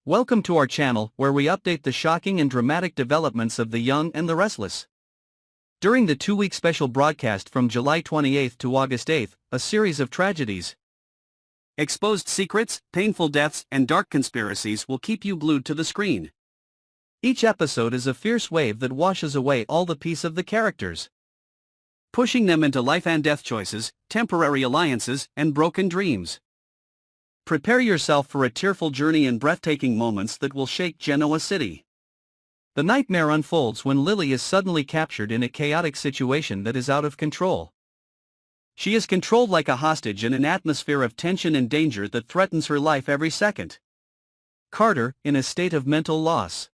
Welcome to our channel where we update the shocking and dramatic developments of The Young and the Restless. During the 2-week special broadcast from July 28 to August 8, a series of tragedies, exposed secrets, painful deaths, and dark conspiracies will keep you glued to the screen. Each episode is a fierce wave that washes away all the peace of the characters, pushing them into life and death choices, temporary alliances, and broken dreams. Prepare yourself for a tearful journey and breathtaking moments that will shake Genoa City. The nightmare unfolds when Lily is suddenly captured in a chaotic situation that is out of control. She is controlled like a hostage in an atmosphere of tension and danger that threatens her life every second. Carter, in a state of mental loss,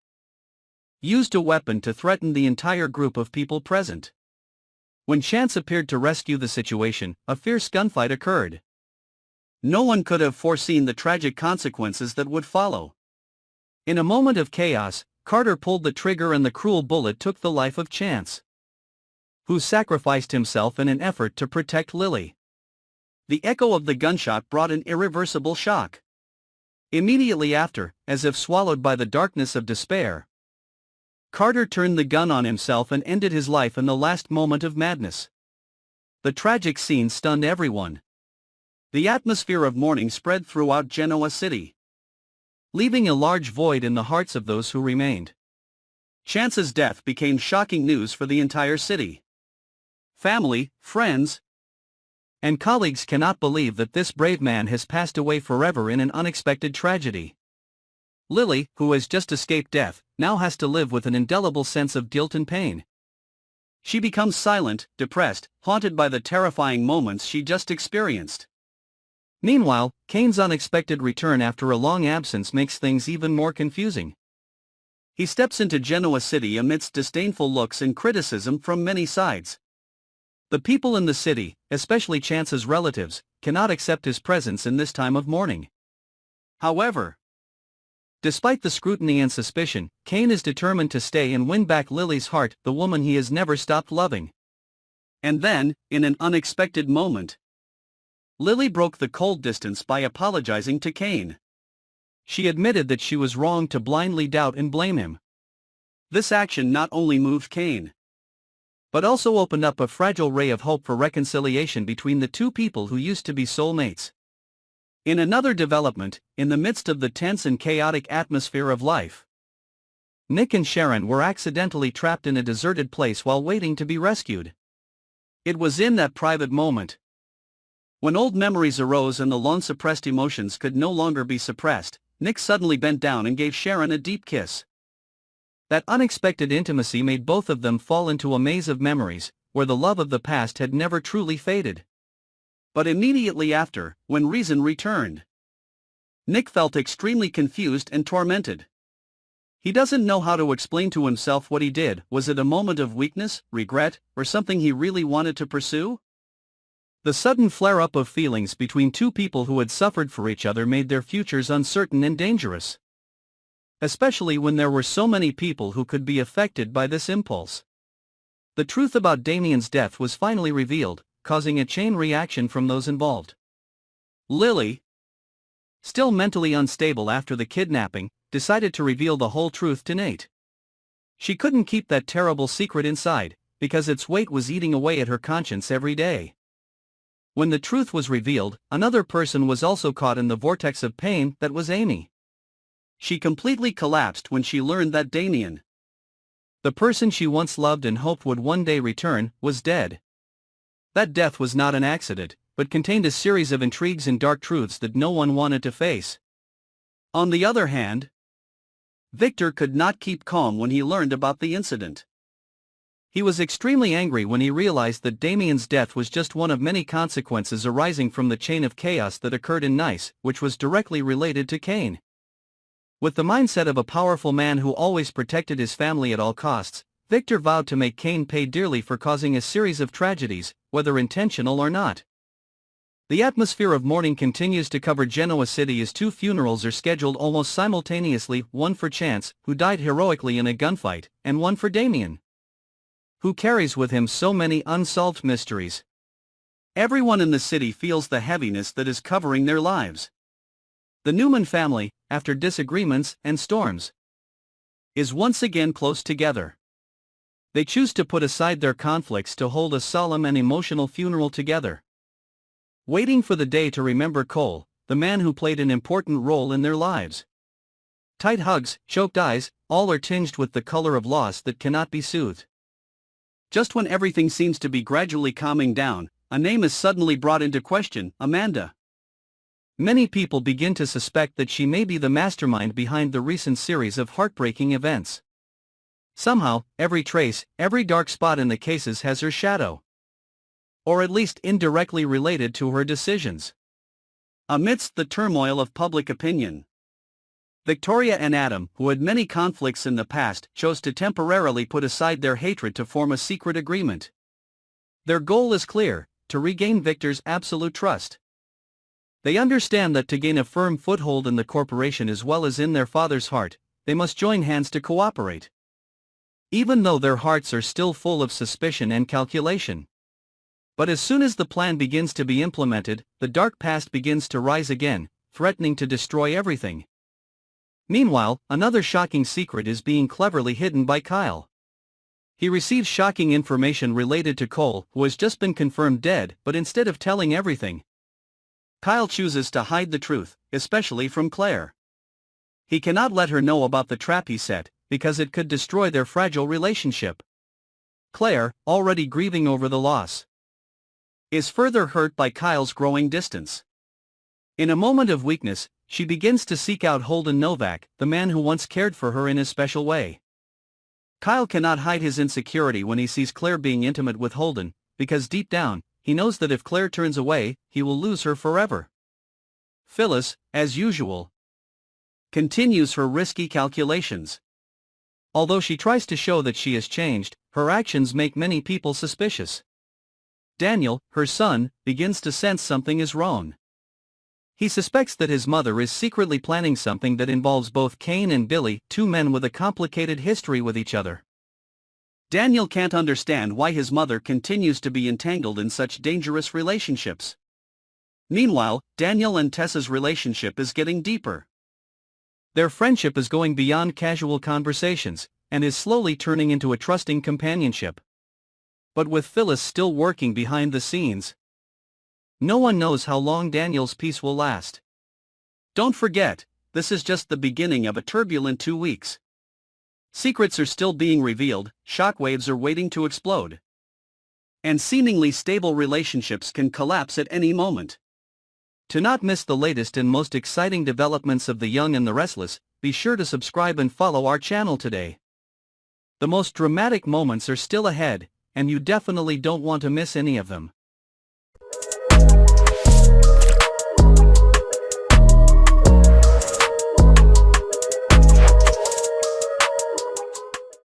used a weapon to threaten the entire group of people present. When Chance appeared to rescue the situation, a fierce gunfight occurred. No one could have foreseen the tragic consequences that would follow. In a moment of chaos, Carter pulled the trigger and the cruel bullet took the life of Chance, who sacrificed himself in an effort to protect Lily. The echo of the gunshot brought an irreversible shock. Immediately after, as if swallowed by the darkness of despair, Carter turned the gun on himself and ended his life in the last moment of madness. The tragic scene stunned everyone. The atmosphere of mourning spread throughout Genoa City, leaving a large void in the hearts of those who remained. Chance's death became shocking news for the entire city. Family, friends, and colleagues cannot believe that this brave man has passed away forever in an unexpected tragedy. Lily, who has just escaped death, now has to live with an indelible sense of guilt and pain. She becomes silent, depressed, haunted by the terrifying moments she just experienced. Meanwhile, Kane's unexpected return after a long absence makes things even more confusing. He steps into Genoa City amidst disdainful looks and criticism from many sides. The people in the city, especially Chance's relatives, cannot accept his presence in this time of mourning. However, despite the scrutiny and suspicion, Kane is determined to stay and win back Lily's heart, the woman he has never stopped loving. And then, in an unexpected moment, Lily broke the cold distance by apologizing to Kane. She admitted that she was wrong to blindly doubt and blame him. This action not only moved Kane, but also opened up a fragile ray of hope for reconciliation between the two people who used to be soulmates. In another development, in the midst of the tense and chaotic atmosphere of life, Nick and Sharon were accidentally trapped in a deserted place while waiting to be rescued. It was in that private moment, when old memories arose and the long-suppressed emotions could no longer be suppressed, Nick suddenly bent down and gave Sharon a deep kiss. That unexpected intimacy made both of them fall into a maze of memories, where the love of the past had never truly faded. But immediately after, when reason returned, Nick felt extremely confused and tormented. He doesn't know how to explain to himself what he did. Was it a moment of weakness, regret, or something he really wanted to pursue? The sudden flare-up of feelings between two people who had suffered for each other made their futures uncertain and dangerous, especially when there were so many people who could be affected by this impulse. The truth about Damien's death was finally revealed, causing a chain reaction from those involved. Lily, still mentally unstable after the kidnapping, decided to reveal the whole truth to Nate. She couldn't keep that terrible secret inside, because its weight was eating away at her conscience every day. When the truth was revealed, another person was also caught in the vortex of pain that was Amy. She completely collapsed when she learned that Damien, the person she once loved and hoped would one day return, was dead. That death was not an accident, but contained a series of intrigues and dark truths that no one wanted to face. On the other hand, Victor could not keep calm when he learned about the incident. He was extremely angry when he realized that Damien's death was just one of many consequences arising from the chain of chaos that occurred in Nice, which was directly related to Kane. With the mindset of a powerful man who always protected his family at all costs, Victor vowed to make Kane pay dearly for causing a series of tragedies, whether intentional or not. The atmosphere of mourning continues to cover Genoa City as two funerals are scheduled almost simultaneously, one for Chance, who died heroically in a gunfight, and one for Damien, who carries with him so many unsolved mysteries. Everyone in the city feels the heaviness that is covering their lives. The Newman family, after disagreements and storms, is once again close together. They choose to put aside their conflicts to hold a solemn and emotional funeral together, waiting for the day to remember Cole, the man who played an important role in their lives. Tight hugs, choked eyes, all are tinged with the color of loss that cannot be soothed. Just when everything seems to be gradually calming down, a name is suddenly brought into question: Amanda. Many people begin to suspect that she may be the mastermind behind the recent series of heartbreaking events. Somehow, every trace, every dark spot in the cases has her shadow, or at least indirectly related to her decisions. Amidst the turmoil of public opinion, Victoria and Adam, who had many conflicts in the past, chose to temporarily put aside their hatred to form a secret agreement. Their goal is clear: to regain Victor's absolute trust. They understand that to gain a firm foothold in the corporation as well as in their father's heart, they must join hands to cooperate, even though their hearts are still full of suspicion and calculation. But as soon as the plan begins to be implemented, the dark past begins to rise again, threatening to destroy everything. Meanwhile, another shocking secret is being cleverly hidden by Kyle. He receives shocking information related to Cole, who has just been confirmed dead, but instead of telling everything, Kyle chooses to hide the truth, especially from Claire. He cannot let her know about the trap he set, because it could destroy their fragile relationship. Claire, already grieving over the loss, is further hurt by Kyle's growing distance. In a moment of weakness, she begins to seek out Holden Novak, the man who once cared for her in a special way. Kyle cannot hide his insecurity when he sees Claire being intimate with Holden, because deep down, he knows that if Claire turns away, he will lose her forever. Phyllis, as usual, continues her risky calculations. Although she tries to show that she has changed, her actions make many people suspicious. Daniel, her son, begins to sense something is wrong. He suspects that his mother is secretly planning something that involves both Kane and Billy, two men with a complicated history with each other. Daniel can't understand why his mother continues to be entangled in such dangerous relationships. Meanwhile, Daniel and Tessa's relationship is getting deeper. Their friendship is going beyond casual conversations, and is slowly turning into a trusting companionship. But with Phyllis still working behind the scenes, no one knows how long Daniel's peace will last. Don't forget, this is just the beginning of a turbulent 2 weeks. Secrets are still being revealed, shockwaves are waiting to explode, and seemingly stable relationships can collapse at any moment. To not miss the latest and most exciting developments of The Young and the Restless, be sure to subscribe and follow our channel today. The most dramatic moments are still ahead, and you definitely don't want to miss any of them.